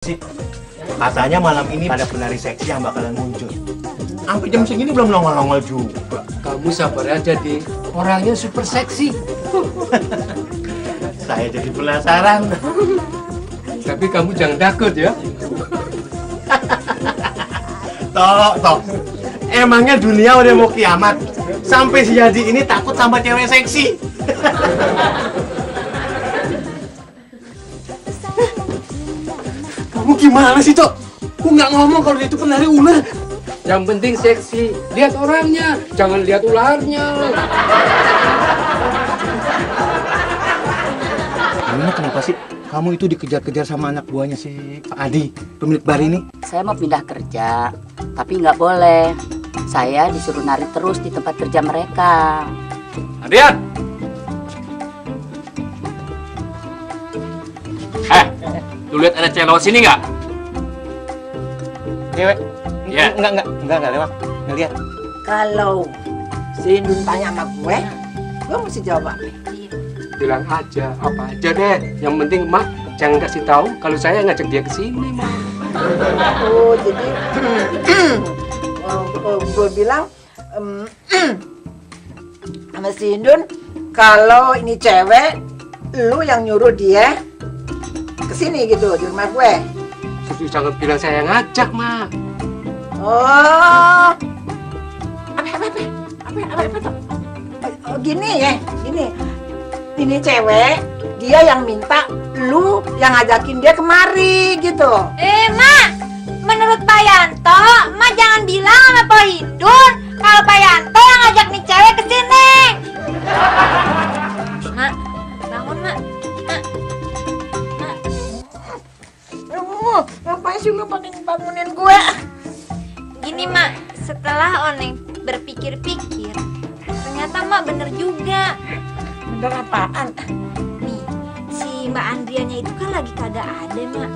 Katanya malam ini ada penari seksi yang bakalan muncul. Sampai jam segini belum nongol-nongol juga. Kamu sabar aja, Dik. Orangnya super seksi. Saya jadi penasaran. Tapi kamu jangan takut ya. Tok. Emangnya dunia udah mau kiamat? Sampai si Yadi ini takut sama cewek seksi. Kamu gimana sih, Tok? Aku nggak ngomong kalau dia itu penari ular. Yang penting seksi. Lihat orangnya, jangan lihat ularnya. Gimana kenapa sih? Kamu itu dikejar-kejar sama anak buahnya si Pak Adi, pemilik bar ini? Saya mau pindah kerja, tapi nggak boleh. Saya disuruh nari terus di tempat kerja mereka. Adian! Lu lihat ada cewek lewat sini nggak? Cewek? Iya. Enggak lewat. Ngeliat. Kalau si Indun tanya sama gue mesti jawab apa? Bilang aja, apa aja deh. Yang penting Mak jangan kasih tahu kalau saya ngajak dia ke sini, Mak. Oh, jadi gue bilang sama si Indun, kalau ini cewek, lu yang nyuruh dia ke sini gitu di rumah gue. Susu jangan bilang saya yang ngajak, Mak. Oh, apa tuh? Oh, gini ya, gini. Ini cewek, dia yang minta lu yang ngajakin dia kemari gitu. Mak, menurut Pak Yanto, Mak jangan bilang sama Pak Hindun kalau Pak Yanto yang ngajak nih cewek ke sini. Mak, bangun Mak. Ngapain sih lu pakai bangunin gue? Gini Mak, setelah Oneng berpikir-pikir, ternyata Mak bener juga. Bener apaan? Nih, si Mbak Andrianya itu kan lagi kagak ada Mak.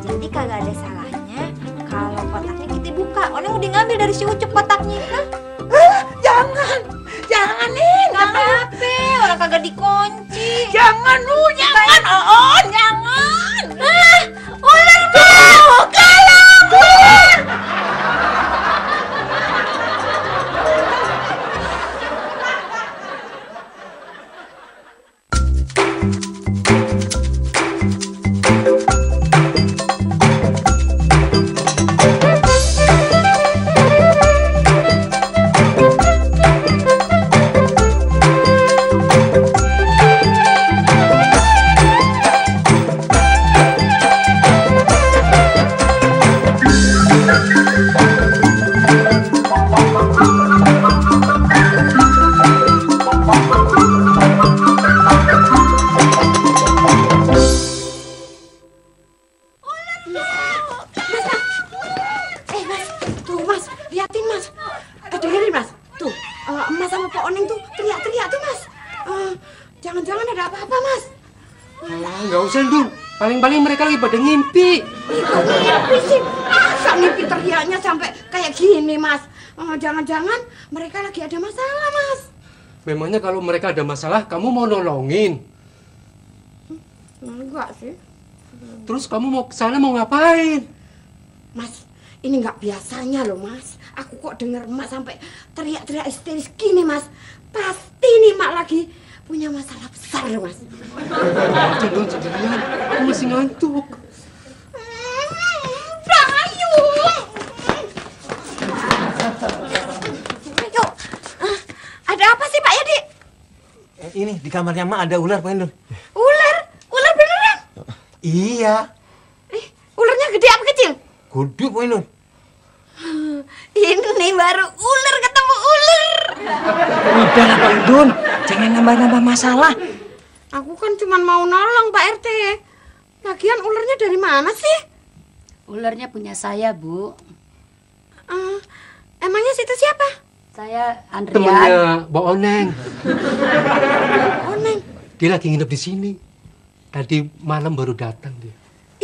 Jadi kagak ada salahnya kalau kotaknya kita buka. Oneng udah ngambil dari si Ucup kotaknya. Jangan nih, Nggak apa-apa, orang kagak dikunci. jangan jangan. Ular mau kabur. Jangan-jangan ada apa-apa, Mas. Nggak usah, Dun. Paling-paling mereka lagi pada ngimpi. Ngimpi sih. Masa ngimpi teriaknya sampai kayak gini, Mas? Jangan-jangan mereka lagi ada masalah, Mas. Memangnya kalau mereka ada masalah, kamu mau nolongin? Enggak sih. Terus kamu mau ke sana mau ngapain? Mas, ini nggak biasanya loh, Mas. Aku kok denger Mak sampai teriak-teriak histeris gini, Mas. Pasti nih Mak lagi punya masalah besar, Mas. Aja Dun, sendirian. Aku masih ngantuk. Ayo. Ayo. Ada apa sih, Pak Yadi? Ini di kamarnya Mak ada ular, Pak Indun. Ular? Ular beneran? Iya. Ularnya gede apa kecil? Gede, Pak Indun. Ini baru ular ketemu ular. Udah lah Pak Indun, jangan nambah-nambah masalah. Aku kan cuma mau nolong Pak RT. Lagian ularnya dari mana sih? Ularnya punya saya, Bu. Emangnya situ siapa? Saya Andrian. Temennya Mbak Oneng. Oneng. Dia lagi nginep di sini. Tadi malam baru datang dia.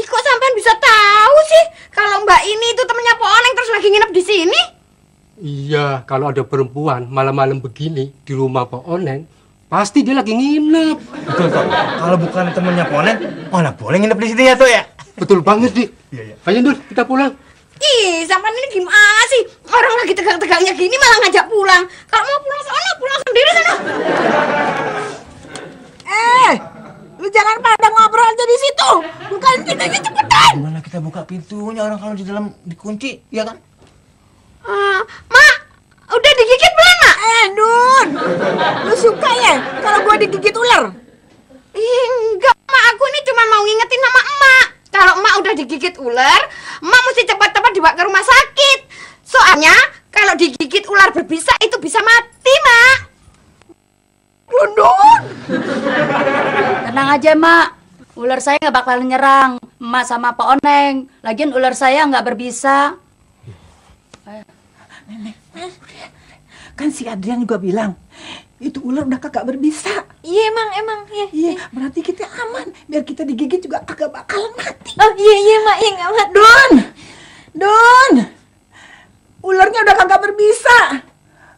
Ih, kok sampean bisa tahu sih kalau Mbak ini itu temennya Pak Oneng terus lagi nginep di sini? Iya, kalau ada perempuan malam-malam begini di rumah Pak Oneng, pasti dia lagi nginep. Betul, Tok. Kalau bukan temennya Ponen, mana boleh nginep di sini ya, Tok ya? Betul banget, Dik. Iya. Ayo, Dun, kita pulang. Ih, sampean ini gimana sih? Orang lagi tegang-tegangnya gini malah ngajak pulang. Kalau mau pulang sana, pulang sendiri sana. Lu jangan pada ngobrol aja di situ. Bukain pintunya cepetan. Gimana kita buka pintunya orang kalau di dalam dikunci, ya kan? Mak, udah digigit belum, Mak? Dun, lu suka ya kalau gua digigit ular? Enggak, Mak. Aku ini cuma mau ngingetin sama emak. Kalau emak udah digigit ular, emak mesti cepat-cepat dibawa ke rumah sakit. Soalnya kalau digigit ular berbisa itu bisa mati, Mak. Dun, Tenang aja, Mak. Ular saya nggak bakalan nyerang Emak sama Pak Oneng. Lagian ular saya nggak berbisa. kan si Adrian juga bilang itu ular udah kagak berbisa. Iya emang iya. Iya, berarti kita aman. Biar kita digigit juga kagak bakalan mati. Oh iya mak, iya nggak mak. Dun, ularnya udah kagak berbisa.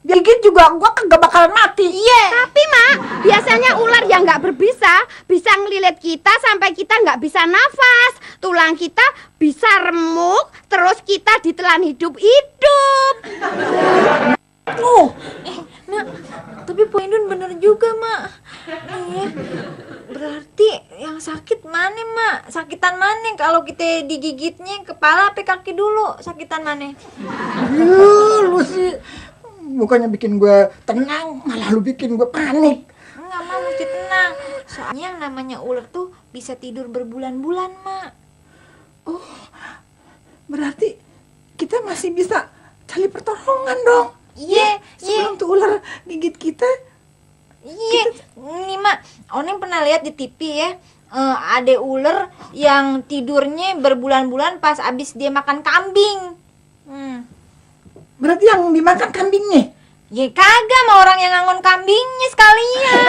Biar gigit juga gua kagak bakalan mati. Iya. Tapi, Mak, biasanya ular yang nggak berbisa bisa ngelilit kita sampai kita nggak bisa nafas. Tulang kita bisa remuk, terus kita ditelan hidup-hidup. Mak, tapi Po Indun bener juga mak. Iya, berarti yang sakit mana mak? Sakitan mana kalau kita digigitnya kepala apa kaki dulu? Sakitan mana? Lu sih bukannya bikin gua tenang, malah lu bikin gua panik. Enggak mak, mesti tenang. Soalnya yang namanya ular tuh bisa tidur berbulan-bulan mak. Berarti kita masih bisa cari pertolongan dong. Iya. Sebelum tuh ular gigit kita. Iya, nih mak, Oneng pernah lihat di TV ya, ada ular yang tidurnya berbulan-bulan pas abis dia makan kambing. Berarti yang dimakan kambingnya. Ya kagak, mau orang yang ngangon kambingnya sekalian.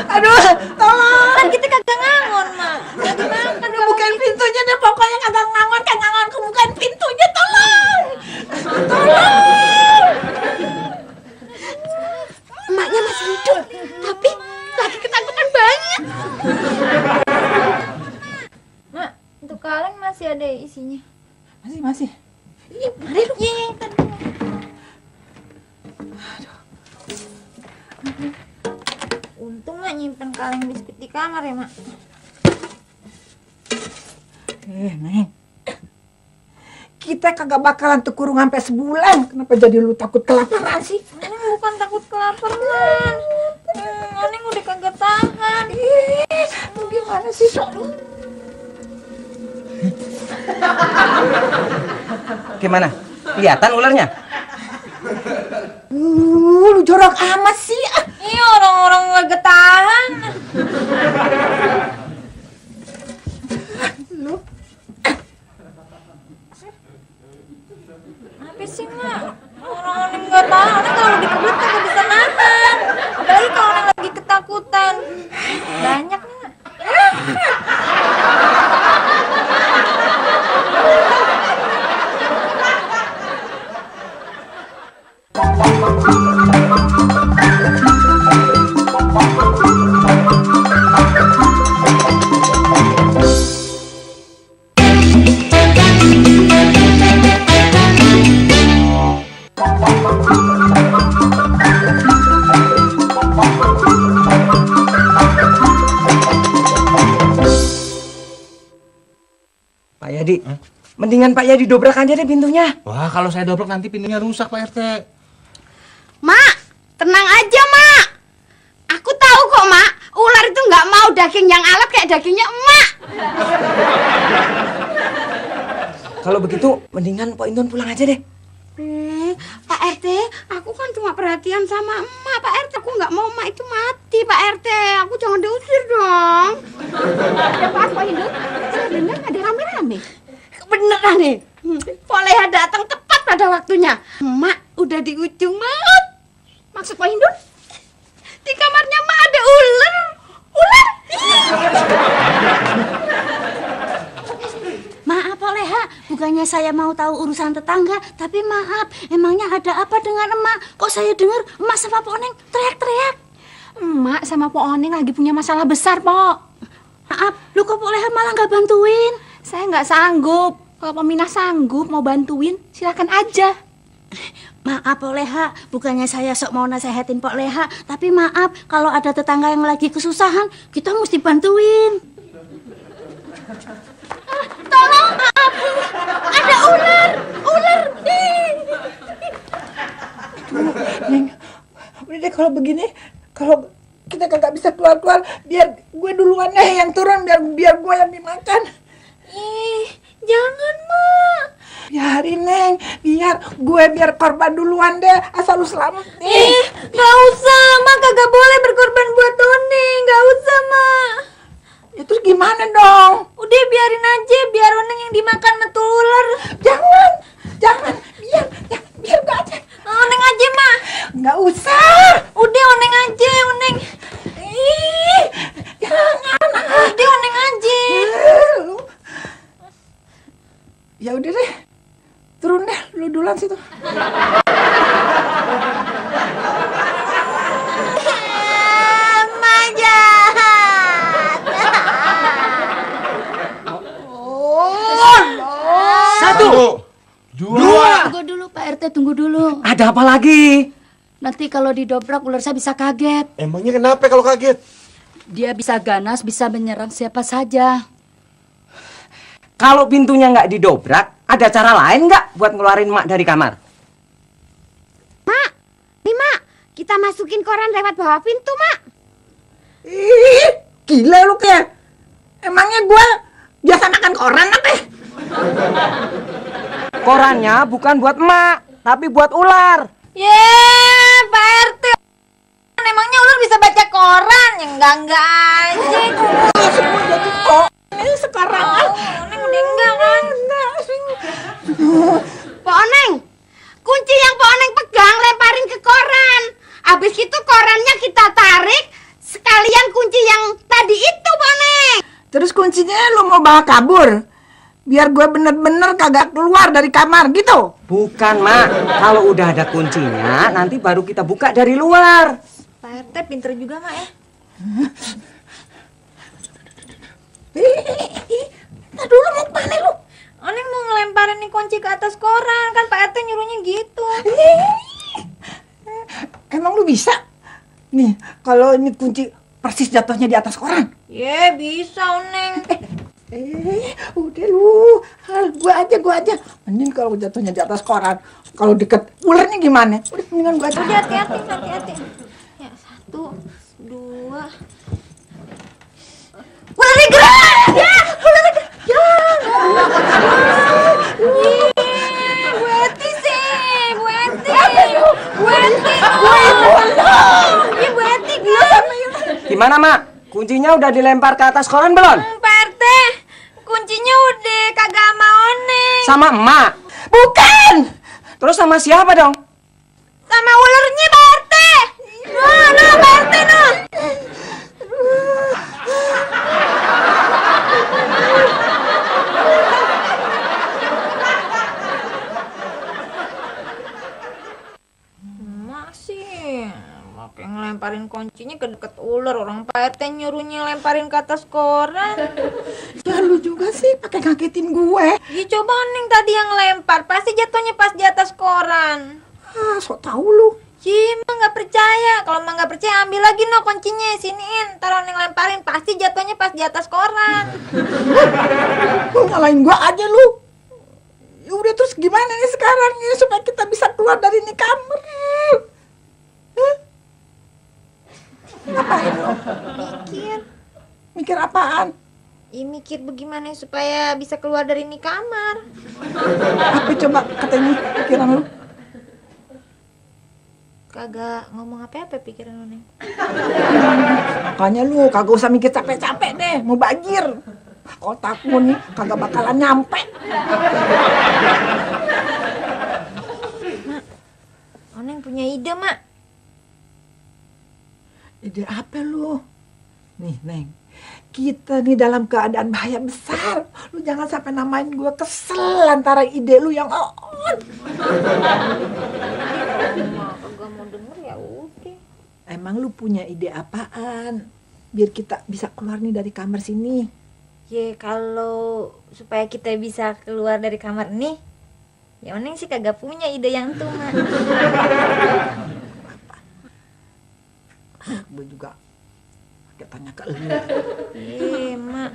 Aduh, tolong. Kan kita kagak ngangon mak, nggak dimakan. Aduh, bukain pintunya deh, pokoknya kagak ngangon, bukain pintunya, tolong. Emaknya masih hidup, tapi lagi ketakutan banget. Mak, untuk kaleng masih ada isinya. Masih. Iya, mari lu. Iya, kan. Untung mak nyimpen kaleng biskuit di kamar ya mak. Neng, kita kagak bakalan tuh kurung sampai sebulan. Kenapa jadi lu takut kelaparan sih? Oneng bukan takut kelaparan. Oneng udah kagak tahan. Lu gimana sih, Sok? Gimana? Kelihatan ularnya? Lu jorok amat sih. Iya, orang-orang kagak tahan. Lu Apa sih mak? Orang-orang nggak tahan. Oneng kalau dikebelet kagak bisa nahan. Apalagi kalau Oneng lagi ketakutan. Banyak mak. Pak Yadi, mendingan Pak Yadi dobrak aja deh pintunya. Wah, kalau saya dobrak nanti pintunya rusak, Pak RT. Mak, tenang aja, Mak. Aku tahu kok, Mak. Ular itu nggak mau daging yang alot kayak dagingnya emak. Kalau begitu, mendingan Pak Indun pulang aja deh. Pak RT, aku kan cuma perhatian sama emak, Pak RT. Aku nggak mau emak itu mati, Pak RT. Aku jangan diusir dong. Ada Pak Indun? Saya dengar ada rame-rame. Beneran nih. Poleha datang tepat pada waktunya. Emak udah di ujung maut. Maksud Pak Indun? Di kamarnya emak ada ular. Ular? Maaf, Poleha, bukannya saya mau tahu urusan tetangga, tapi maaf, emangnya ada apa dengan emak? Kok saya dengar emak sama Pak Oneng teriak-teriak? Emak sama Po Oneng lagi punya masalah besar, Po. Maaf, lu kok Pok Leha malah nggak bantuin? Saya nggak sanggup. Kalau Peminah sanggup mau bantuin, silakan aja. Maaf Pok Leha, bukannya saya sok mau nasehatin Pok Leha, tapi maaf kalau ada tetangga yang lagi kesusahan, kita mesti bantuin. Tolong, maaf, ada ular. Neng, udah deh kalau begini, kalau kita kagak bisa keluar-keluar, biar gue duluan deh yang turun, biar gue yang dimakan. Ih, jangan, Mak. Biarin, Neng, biar korban duluan deh, asal lu selamat nih. Ih, gak usah, Mak. Kagak boleh berkorban buat Oneng. Gak usah, Mak. Ya terus gimana dong? Udah biarin aja, biar Oneng yang dimakan metul ular. Jangan, biar gue aja. Oneng aja, Mak. Nggak usah. Udah Oneng aja, Oneng. Ih, jangan. Udah Oneng aja. Lu. Ya udah deh, turun deh, lu duluan situ. Mak jahat. Satu. Dua. Tunggu dulu Pak RT, tunggu dulu. Ada apa lagi? Nanti kalau didobrak ular saya bisa kaget. Emangnya kenapa kalau kaget? Dia bisa ganas, bisa menyerang siapa saja. Kalau pintunya nggak didobrak, ada cara lain nggak buat ngeluarin Mak dari kamar? Mak, nih Mak, kita masukin koran lewat bawah pintu, Mak. Ih, gila lu kayak. Emangnya gue biasa makan koran apa? Korannya bukan buat Mak, tapi buat ular. Yeay, Pak RT. Emangnya ular bisa baca koran? Ya enggak aja. Semua jadi kok. Ini sekarang. Oneng udah enggak kan? Pak Oneng, kunci yang Pak Oneng pegang lemparin ke koran. Abis itu korannya kita tarik, sekalian kunci yang tadi itu, Pak Oneng. Terus kuncinya lu mau bawa kabur? Biar gue bener-bener kagak keluar dari kamar gitu. Bukan, Mak. Kalau udah ada kuncinya, nanti baru kita buka dari luar. Pak RT pinter juga, Mak ya. Nah dulu mau kemana lu? Oneng mau ngelemparin nih kunci ke atas koran. Kan Pak RT nyuruhnya gitu. Emang lu bisa? Nih, kalau ini kunci persis jatuhnya di atas koran. Ye, bisa Oneng. Udah lu, gua aja. Mending kalau jatuhnya di atas koran. Kalau deket ularnya gimana? Udah mendingan gua aja. Udah hati-hati. Ya, 1, 2. Ularnya gerak! Ya, ularnya gerak! Ya! Bu Eti sih! Bu Eti! Bu Eti! Iya, Bu Eti kan? Gimana, Mak? Kuncinya udah dilempar ke atas koran belum? Pak RT, kuncinya udah kagak sama Oneng. Sama Emak. Bukan! Terus sama siapa dong? Sama ularnya, Pak RT. No, Pak RT, no. Masih pakai ngelemparin kuncinya ke deket ular. Orang Pak RT nyuruhnya lemparin ke atas koran. Ya lu juga sih pakai ngagetin gue. Ya coba Oneng tadi yang lempar, pasti jatuhnya pas di atas koran. Ah, sok tahu lu. Cima nggak percaya. Kalau emang nggak percaya ambil lagi no kuncinya, siniin. Ntar Oneng lemparin, pasti jatuhnya pas di atas koran. Lu nyalain gua aja lu. Ya udah terus gimana nih sekarang nih supaya kita bisa keluar dari ini kamar? Hah? Ngapain lu? Mikir apaan? Ya mikir bagaimana supaya bisa keluar dari ini kamar. Apa coba katanya pikiran lu? Kagak ngomong apa-apa pikiran Oneng. Makanya lu kagak usah mikir capek-capek deh, mau banjir. Otakmu nih kagak bakalan nyampe. Mak, Oneng punya ide, Mak. Ide apa lu? Nih, Neng. Kita nih dalam keadaan bahaya besar. Lu jangan sampai namain gue kesel antara ide lu yang on. Mak, kagak mau denger ya udah. Emang lu punya ide apaan? biar kita bisa keluar nih dari kamar sini? Ya kalau supaya kita bisa keluar dari kamar ini, ya Oneng sih kagak punya ide yang tuh, Mak. Gue juga pakai tanya ke lu. Mak,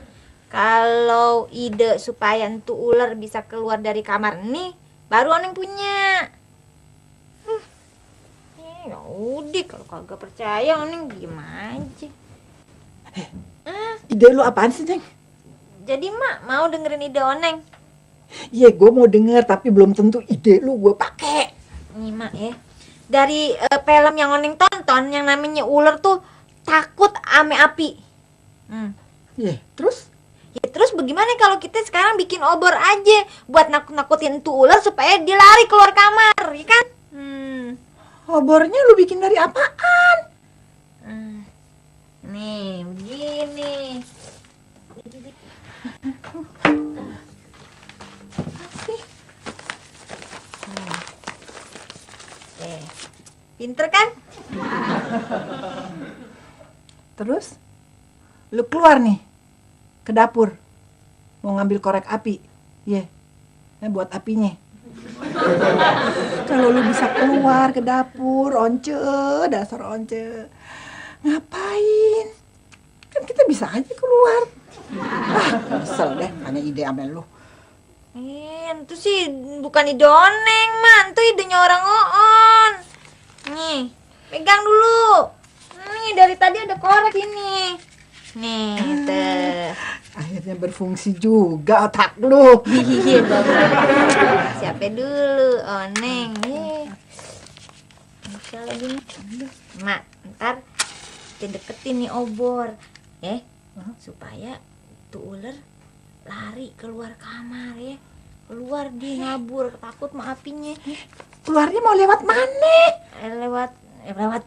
kalau ide supaya entu ular bisa keluar dari kamar ini, baru Oneng punya. Ya udah, kalau kagak percaya Oneng diem aja. Ide lu apaan sih, Neng? Jadi Mak mau dengerin ide Oneng? Iya, gue mau denger tapi belum tentu ide lu gue pakai. Nih Mak ya, dari film yang Oneng tonton yang namanya ular tuh takut ame api. Iya, terus? Ya terus bagaimana kalau kita sekarang bikin obor aja buat nakut-nakutin tuh ular supaya dia lari keluar kamar, ya kan? Obornya lu bikin dari apaan? Nih, begini. Pinter kan? Terus? Lu keluar nih ke dapur. Mau ngambil korek api. Iya. Nah, buat apinya. Kalau lu bisa keluar ke dapur, once, dasar once. Ngapain? Kan kita bisa aja keluar. Kesel deh, hanya ide amel lu. Itu sih bukan ide Oneng, Man. Itu idenya orang Oon. Nih, pegang dulu. Nih, dari tadi ada korek ini. Nih, tuh. Akhirnya berfungsi juga otak lu. Iya, bagus. Siapa dulu, Oneng. Bisa lagi, Mak. Ntar kita deketin nih obor. Supaya tuh ular lari keluar kamar ya. Keluar dia ngabur, takut sama apinya. Keluarnya mau lewat mana? Lewat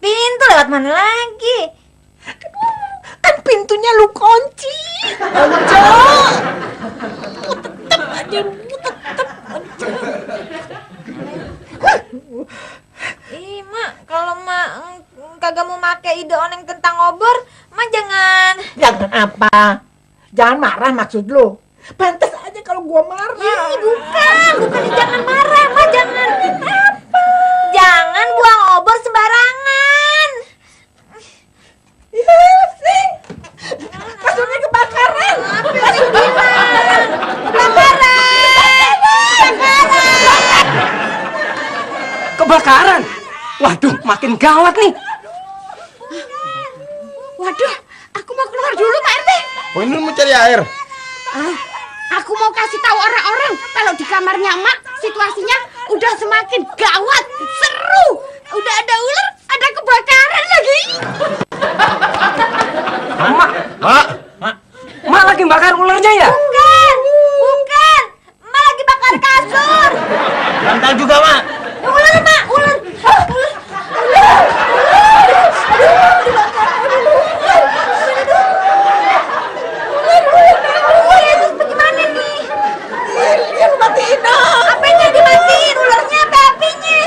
pintu, lewat mana lagi? Kan pintunya lu kunci. Mak, kalau Mak kagak mau pakai ide Oneng tentang obor, Mak jangan. Jangan apa? Jangan marah maksud lu. Pantas aja kalau gua marah. Bukan jangan marah, Mak jangan. Apa? Jangan buang obor sembarangan. Kasurnya kebakaran. Kebakaran? Waduh, makin gawat nih. Waduh, aku mau keluar dulu Pak RT. Oh, ini mau cari air. Aku mau kasih tahu orang-orang kalau di kamarnya Mak situasinya udah semakin gawat, seru. Udah ada ular, ada kebakaran lagi. Mak lagi bakar ularnya ya? Bukan. Mak lagi bakar kasur. Bantal juga, Mak. Ular, Mak, ular. Bagaimana nih? Yang matiin dong. Apanya dimatiin? Ularnya apa apinya?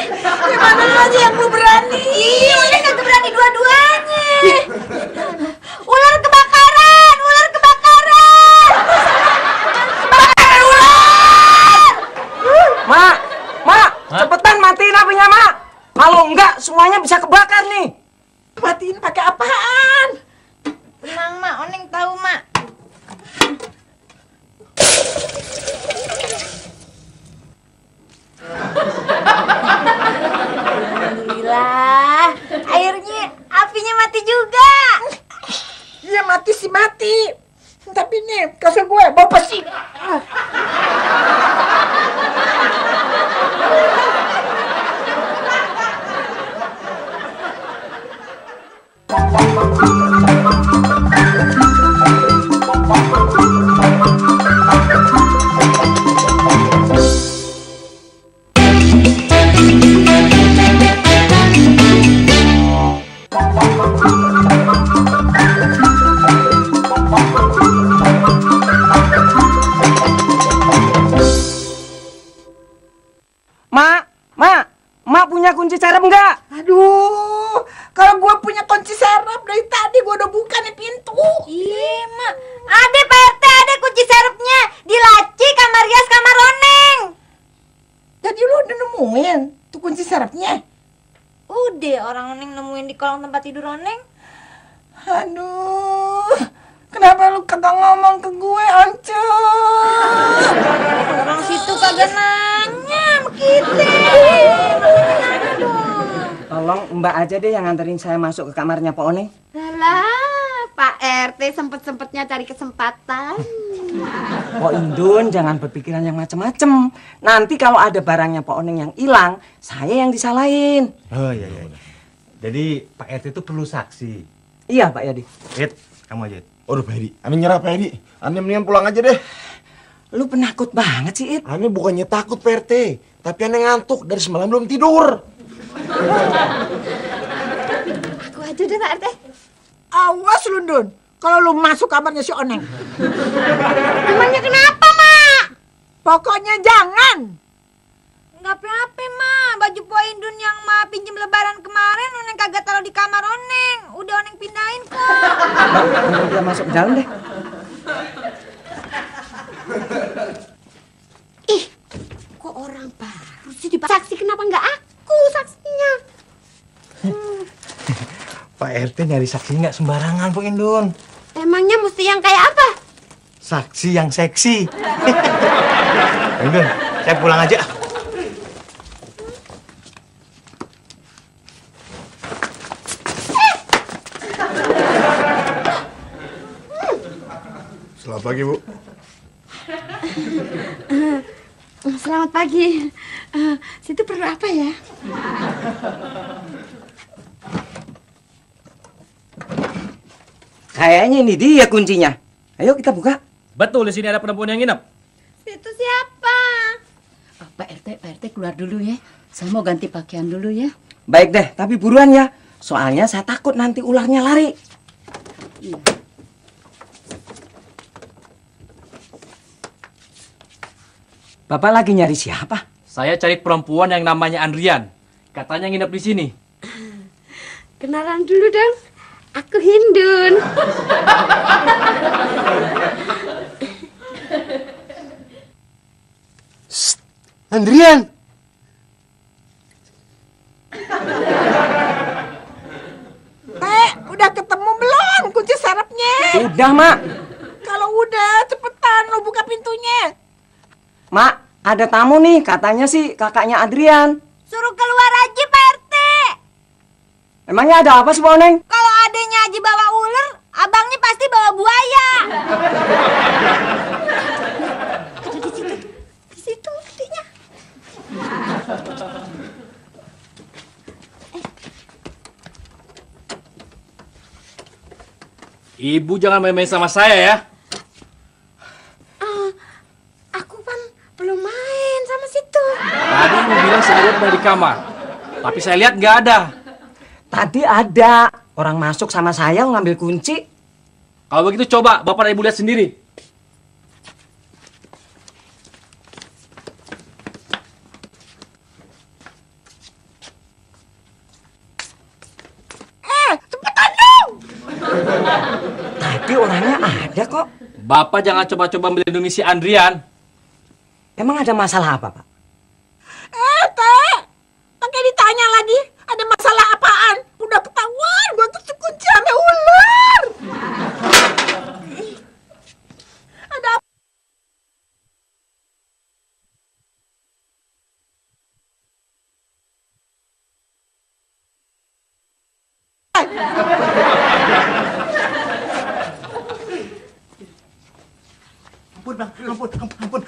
Gimana aja yang lu berani? Iya, ular kagak berani dua-duanya. Ular kebakaran, ular kebakaran. Kebakaran ular. Mak, cepetan matiin apinya, Mak. Kalau enggak, semuanya bisa kebakar nih. Matiin pakai apaan? Tenang, Mak, Oneng tahu, Mak. Alhamdulillah, akhirnya apinya mati juga. Iya mati sih mati. Tapi nih kasur gue bau pesi. Mak punya kunci carem enggak? Aduh, Kalau gue punya kunci serep dari tadi gue udah buka nih pintu. Iya, Mak. Ada Pak RT, ada kunci serepnya di laci kamar Yas, kamar Oneng. Jadi lu udah nemuin tuh kunci serepnya? Udah, orang Oneng nemuin di kolong tempat tidur Oneng. Aduh, kenapa lu kagak ngomong ke gue, Once? Orang situ kagak nanya sama kita. Nanya dong. Tolong Mbak aja deh yang nganterin saya masuk ke kamarnya Pak Oneng. Lah, Pak RT sempet-sempetnya cari kesempatan. Pak Indun jangan berpikiran yang macem-macem. Nanti kalau ada barangnya Pak Oneng yang hilang, saya yang disalahin. Oh iya. Jadi Pak RT itu perlu saksi. Iya Pak Yadi. Ed, kamu aja. Ed. Aduh Pak Edi, aneh nyerah Pak Edi. Aneh mendingan pulang aja deh. Lu penakut banget sih, It. Aneh bukannya takut Pak RT, tapi aneh ngantuk dari semalam belum tidur. Aku aja deh Pak RT. Awas lu, Dun. Kalau lu masuk kamarnya si Oneng. Emangnya kenapa, Mak? Pokoknya jangan. Nggak apa-apa, Mak. Baju Poindun yang Ma pinjem lebaran kemarin Oneng kagak taruh di kamar Oneng. Udah Oneng pindahin kok. Mbak, dia masuk ke dalam deh. Ih, kok orang baru sih saksi, kenapa nggak aku saksinya? Pak RT nyari saksi nggak sembarangan, Bu Indun. Emangnya mesti yang kayak apa? Saksi yang seksi. Indun, saya pulang aja. Selamat pagi Bu. Selamat pagi. Situ perlu apa ya? Kayaknya ini dia kuncinya. Ayo kita buka. Betul, di sini ada perempuan yang nginep. Situ siapa? Pak RT keluar dulu ya. Saya mau ganti pakaian dulu ya. Baik deh, tapi buruan ya. Soalnya saya takut nanti ularnya lari. Bapak lagi nyari siapa? Saya cari perempuan yang namanya Andrian. Katanya nginep di sini. Kenalan dulu dong. Aku Hindun. Andrian. Udah ketemu belum kunci serepnya? Udah, Mak. Kalau udah, cepetan lu buka pintunya. Mak, ada tamu nih. Katanya sih kakaknya Adrian. Suruh keluar aja, Pak RT. Emangnya ada apa sih, Pak Oneng? Kalau adanya Haji bawa ular, abangnya pasti bawa buaya. Ada di situ. Di situ buktinya. Ibu jangan main-main sama saya ya. Aku kan belum main sama situ. Tadi ibu bilang saya lihat ada di kamar. Tapi saya lihat nggak ada. Tadi ada. Orang masuk sama saya ngambil kunci. Kalau begitu coba bapak dan ibu lihat sendiri. Cepetan dong. Tadi orangnya ada kok. Bapak jangan coba-coba melindungi si Andrian. Emang ada masalah apa, Pak? Teh. Pakai ditanya lagi. Ada masalah apaan? Udah ketahuan gua tuh kunci sama ular. Ada apa? Ampun, Bang. Ampun,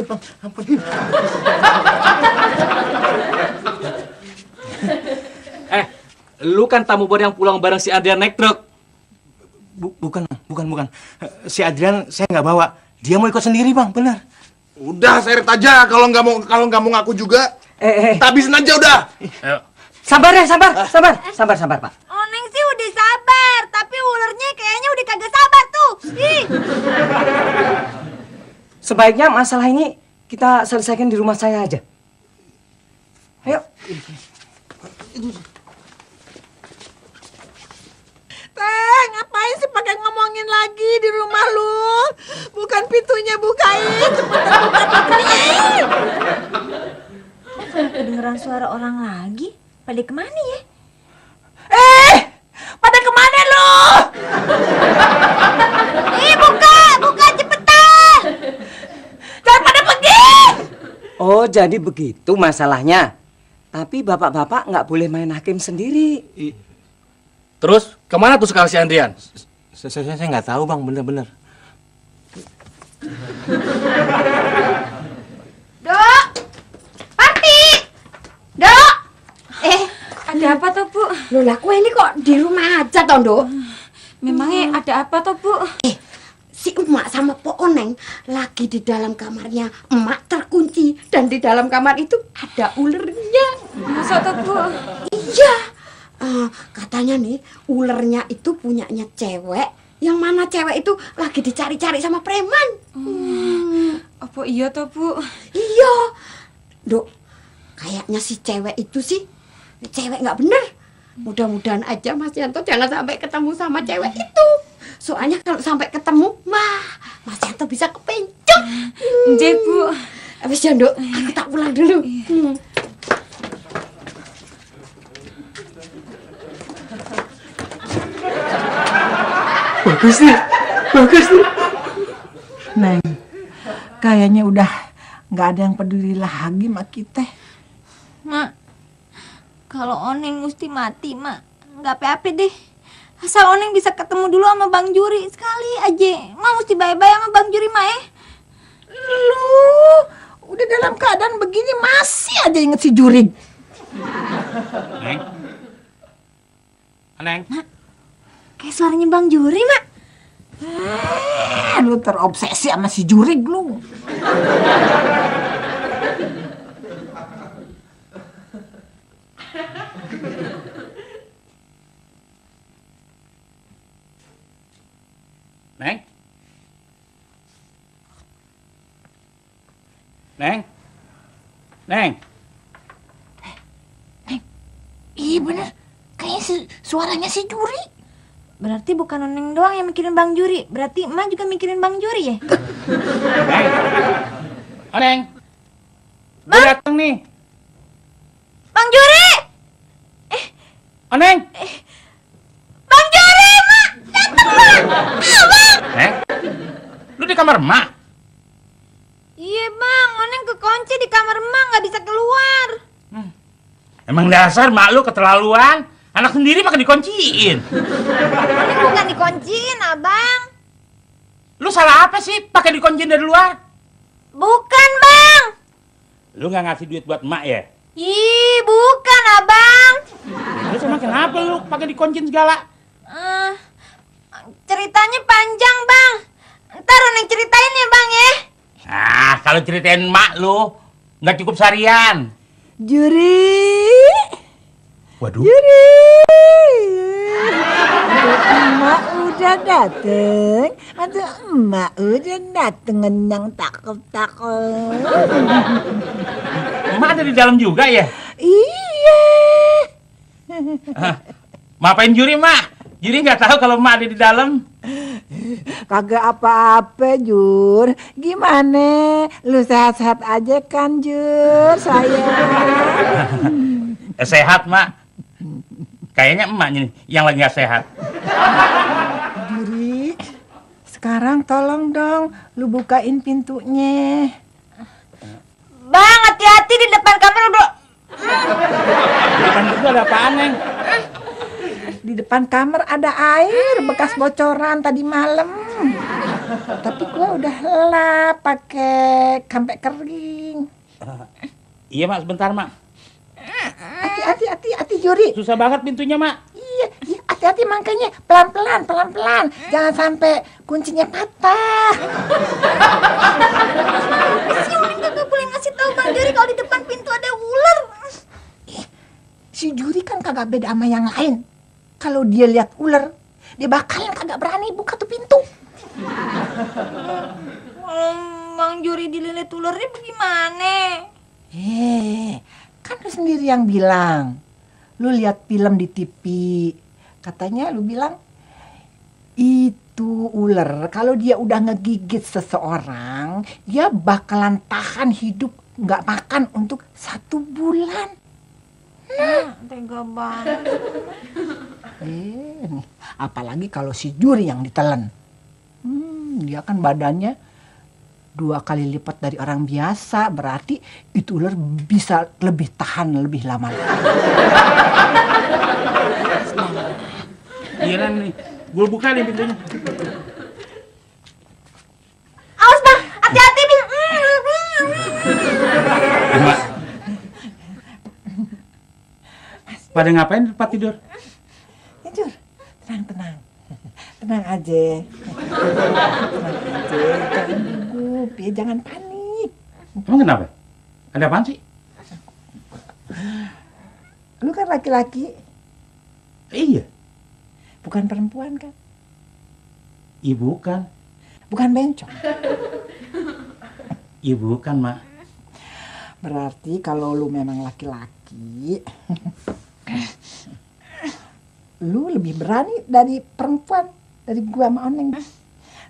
Bang. Ampun. Lu kan tamu baru yang pulang bareng si Andrian naik truk. Bukan. Si Adrian saya nggak bawa. Dia mau ikut sendiri, Bang. Benar. Udah seret aja kalau nggak mau ngaku juga. Tabisin aja udah. Ayo. Sabar, Pak. Oneng sih udah sabar, tapi ularnya kayaknya udah kagak sabar tuh. Ih. Sebaiknya masalah ini kita selesaikan di rumah saya aja. Ayo. Teh, ngapain sih pakai ngomongin lagi di rumah lu? Bukan pintunya bukain, cepetan bukain. Kedengeran suara orang lagi. Pada kemana ya? Pada kemana lu? Buka cepetan. Jangan pada pergi. Oh, jadi begitu masalahnya. Tapi bapak-bapak nggak boleh main hakim sendiri. Terus kemana tuh sekarang si Andrian? Saya nggak tahu bang, bener-bener. Dok! Pati! Dok! Ada apa toh, Bu? Loh lah, kue ini kok di rumah aja toh, Dok? Memangnya ada apa toh, Bu? Si emak sama Po Oneng lagi di dalam kamarnya. Emak terkunci dan di dalam kamar itu ada ulernya. Masa toh, Bu? Iya. Katanya nih ulernya itu punyanya cewek. Yang mana cewek itu lagi dicari-cari sama preman. Apa iya toh, Bu? Iya. Dok, kayaknya si cewek itu sih cewek nggak bener. Mudah-mudahan aja Mas Yanto jangan sampai ketemu sama cewek itu. Soalnya kalau sampai ketemu, wah, Mas Yanto bisa kepencet. Nggih, Bu. Habis ya, Dok, aku tak pulang dulu. Bagus nih. Neng, kayaknya udah nggak ada yang peduli lagi sama kita. Mak, kalau Oneng mesti mati, Mak. Nggak apa-apa deh. Asal Oneng bisa ketemu dulu sama Bang Juri sekali aja. Mak mesti bye-bye sama Bang Juri, Mak ya. Lu udah dalam keadaan begini masih aja inget si Jurig. Neng. Neng. Mak, kayak suaranya Bang Juri, Mak. Lu terobsesi sama si Jurig lu. Neng. Neng. Neng. Iya bener, kayaknya suaranya si Juri. Berarti bukan Oneng doang yang mikirin Bang Juri. Berarti Emak juga mikirin Bang Juri ya? Neng. Neng. Gue dateng nih. Bang Juri! Neng. Bang Juri, Mak! Dateng, Mak! Bang! Neng. Lu di kamar emak? Iya, Bang. Oneng kekunci di kamar Emak, nggak bisa keluar. Emang dasar mak lu keterlaluan. Anak sendiri pakai dikunciin. Oneng bukan dikunciin, Abang. Lu salah apa sih pakai dikunciin dari luar? Bukan, Bang. Lu nggak ngasih duit buat emak ya? Ih, bukan, Abang. Terus emang kenapa lu pakai dikunciin segala? Ceritanya panjang, Bang. Ntar Oneng ceritain ya, Bang ya. Ah, kalau ceritain emak lu nggak cukup seharian. Juri. Waduh. Juri. Emak udah dateng. Atau emak udah dateng ngenang takut-takut. Emak ada di dalam juga ya? Iya. Maafin Juri, Mak. Juri nggak tahu kalau emak ada di dalam. Kagak apa-apa, Jur. Gimana? Lu sehat-sehat aja kan, Jur, sayang? Sehat, Mak. Kayaknya emaknya nih yang lagi nggak sehat. Juri, sekarang tolong dong lu bukain pintunya. Bang, hati-hati di depan kamar udah. Di depan itu ada apaan, Neng? Di depan kamar ada air bekas bocoran tadi malam. Tapi gua udah lap pakai sampai kering. Iya, Mak, sebentar, Mak. Hati-hati Juri. Susah banget pintunya, Mak. Iya, hati-hati makanya pelan-pelan. Jangan sampai kuncinya patah. Si Oneng kagak boleh ngasih tahu Bang Juri kalau di depan pintu ada ular. Si Juri kan kagak beda sama yang lain. Kalau dia lihat ular, dia bakalan kagak berani buka tuh pintu. Bang Juri dililit ularnya bagaimana? Kan lu sendiri yang bilang. Lu lihat film di TV. Katanya lu bilang Itu ular kalau dia udah ngegigit seseorang, dia bakalan tahan hidup nggak makan untuk 1 bulan. Tega banget. Nih, apalagi kalau si Juri yang ditelan. Dia kan badannya 2 kali lipat dari orang biasa, berarti itu ular bisa lebih tahan lebih lama. Iya nih, gue buka nih pintunya. Awas bang, hati-hati nih. Mbak. Pada ngapain di tempat tidur? Ya Jur, tenang. Tenang aja. Jangan gugup ya, jangan panik. Emang kenapa? Ada apaan sih? Lu kan laki-laki, Iya. bukan perempuan kan? Iya bukan. Bukan bencong. Iya bukan, Mak. Berarti kalau lu memang laki-laki, lu lebih berani dari perempuan, dari gua sama Oneng.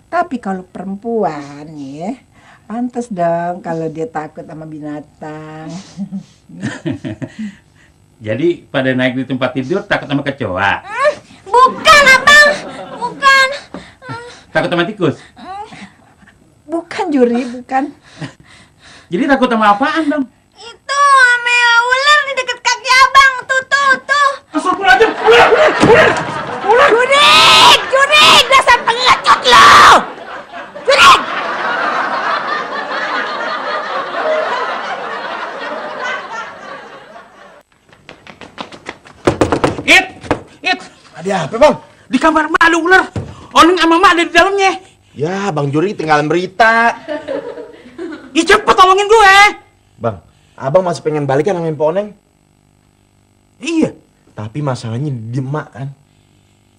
Tapi kalau perempuan ya, pantas dong kalau dia takut sama binatang. Jadi pada naik di tempat tidur takut sama kecoa. Bukan abang, bukan. Takut sama tikus. Bukan Juri, bukan. Jadi takut sama apaan dong? Itu ame ular di deket kaki abang, tuh. Astagfirullahaladzim. Jurik, dasar pengecut lo. Jurik. It. Ada apa, Bang? Di kamar Mak ada ular. Oneng sama Mak ada di dalamnya. Ya, Bang Juri tinggalan berita. Ih, cepet tolongin gue. Bang, abang masih pengen balikan sama Mpok Oneng? Iya. Tapi masalahnya di emak kan.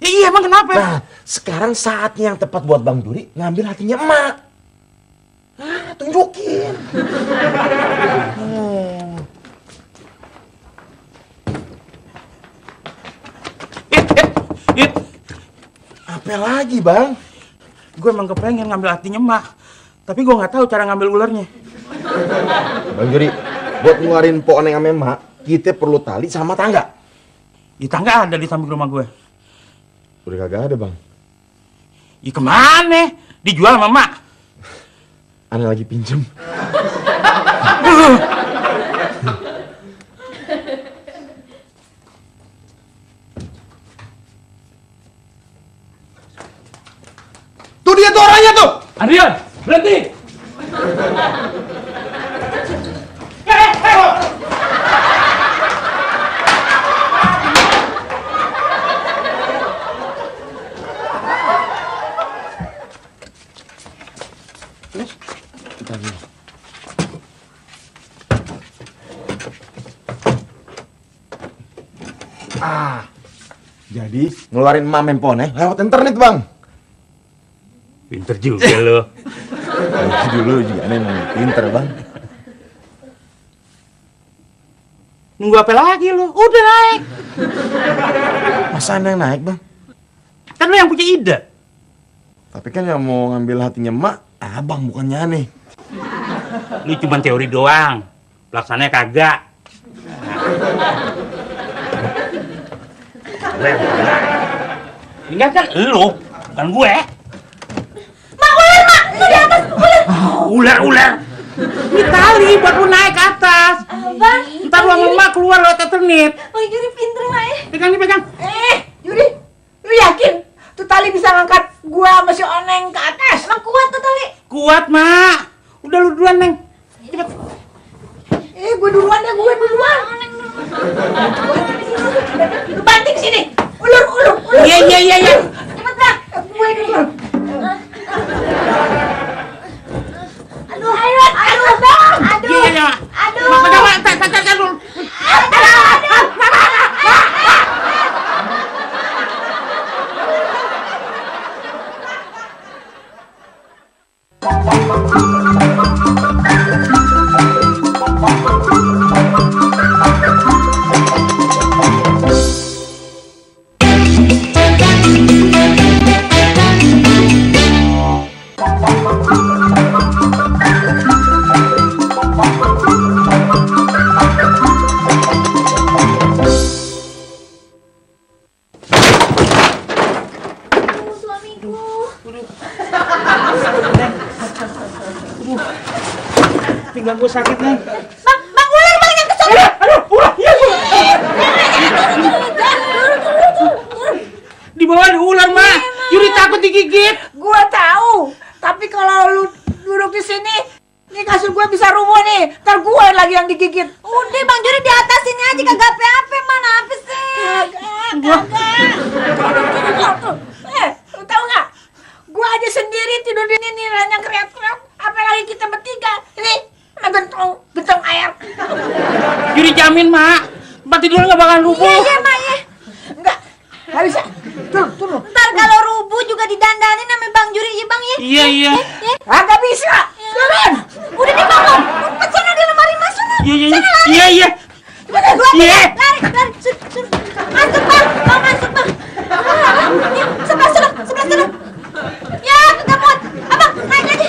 Iya, emang kenapa? Nah, sekarang saatnya yang tepat buat Bang Juri ngambil hatinya emak. Tunjukin. It. Apa lagi, Bang? Gue emang kepengen ngambil hatinya Mak. Tapi gue nggak tahu cara ngambil ularnya. Bang Juri, buat ngeluarin Mpok Oneng sama emak, kita perlu tali sama tangga. Di tangga ada di samping rumah gue. Udah kagak ada, Bang. Ih, kemana? Dijual sama Mak. Ana lagi pinjem. Tuh dia tuh orangnya tuh. Adrian, berhenti. Jadi ngeluarin emak Mpok Oneng lewat internet, Bang. Pinter juga lo. Dulu juga aneh emang pinter, Bang. Nunggu apa lagi lo? Udah naik. Masa aneh yang naik, Bang? Kan lo yang punya ide. Tapi kan yang mau ngambil hatinya emak, abang bukannya aneh. Lu cuma teori doang. Pelaksananya kagak. Gue yang benar. Ini kan lo, bukan gue. Ular. Ini tali buat lu naik ke atas. Abang. Ntar lu sama Mak keluar lewat eternit. Oh, Juri pinter Mak ya. Pegang. Juri, lu yakin tuh tali bisa ngangkat gua sama si Oneng ke atas? Emang kuat tuh tali. Kuat, Mak. Udah lu duluan, Neng. Cepet. Gue duluan ya, gue duluan. Lu banting sini. Ulur. Iya. Cepet dah. Gue duluan. Iya. Mak, pegang, dulu. pinggang gue sakit nih. Bang ular bang yang kesana. Aduh, ular, iya ular. Di bawah ada ular, Mak. Yuri takut digigit. Gua tahu, tapi kalau lu duduk di sini, nih kasur gua bisa rubuh nih. Ntar gua lagi yang digigit. Udah Bang Juri di atas sini aja kagak apa-apa mana apa sih? Lu tahu nggak? Gua aja sendiri tidur di sini hanya kreak-kreak. Apalagi kita bertiga. Ini gentong air. Yuri jamin, Mak. Tempat tidur nggak bakal rubuh. Iya Mak ya. Nggak bisa. Turun. Ntar kalau rubuh juga didandanin sama Bang Juri ya Bang ya. Iya. Agak bisa. Turun. Udah deh Bang, ke sana di lemari Mas sana. Iya. Dua Iya. lari. Masuk Bang, masuk Bang. Ya, sebelah sana. Ya, kagak muat. Abang, naik aja.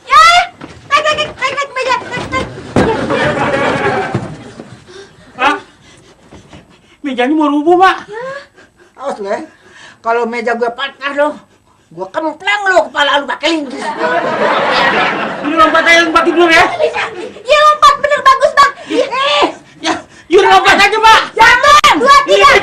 Ya, naik meja. Naik. Mak, mejanya mau rubuh, Mak. Awas lu ya. Kalau meja gua patah lo, gua kempleng lo kepala lu pakai linggis. Yuri lompat aja tempat tidur ya. Ya lompat bener bagus Bang. Ya, Yuri lompat aja, Mak. Jangan. 2, 3.